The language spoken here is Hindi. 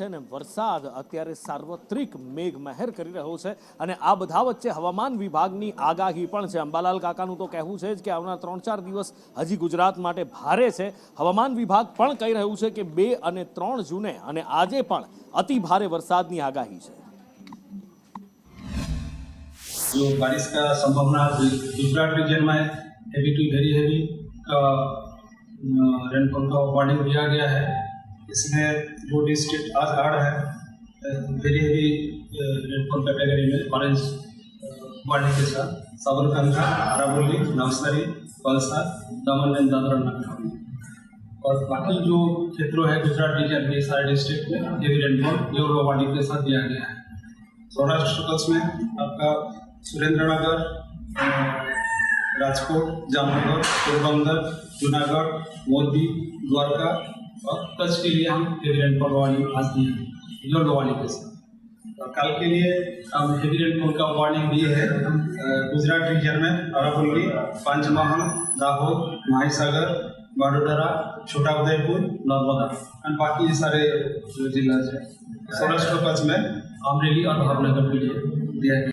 છે ને વરસાદ અત્યારે સાર્વત્રિક મેઘમહેર કરી રહ્યો છે અને આ બધા વચ્ચે હવામાન વિભાગની આગાહી પણ છે। અંબાલાલ કાકાનું તો કહેવું છે જ કે આવનાર 3-4 દિવસ હજી ગુજરાત માટે ભારે છે। હવામાન વિભાગ પણ કહી રહ્યું છે કે 2 અને 3 જૂને અને આજે પણ અતિ ભારે વરસાદની આગાહી છે। जो बारिश का संभावना गुजरात रीजन में heavy to very heavy rainfall का वार्निंग दिया गया है। इसमें जो डिस्ट्रिक्ट आज आ रहा है वेरी हैवी रेनफॉल कैटेगरी में ऑरेंज वार्निंग के साथ साबरकांठा, अरावली, नवसारी, वलसाड, दमन एंड दादरा नगर हवेली और बाकी जो क्षेत्रों है गुजरात रीजन के सारे डिस्ट्रिक्ट में हैवी रेनफॉल येलो वार्निंग के साथ दिया गया है। सौराष्ट्र कच्छ में आपका सुरेंद्रनगर, राजकोट, जामनगर, पोरबंदर, जूनागढ़, मोरबी, द्वारका और कच्छ के लिए हम हेवी रेनफॉल वार्निंग आज दी है येलो वार्निंग के साथ। और कल के लिए हम हेवी रेनफॉल का वार्निंग दिए है गुजरात रीजन में अरावली, पंचमहल, दाहोद, माहीसागर, वडोदरा, छोटा उदयपुर, नर्मदा और बाकी सारे जिला है। सौराष्ट्र कच्छ में अमरेली और भावनगर के लिए दिया गया।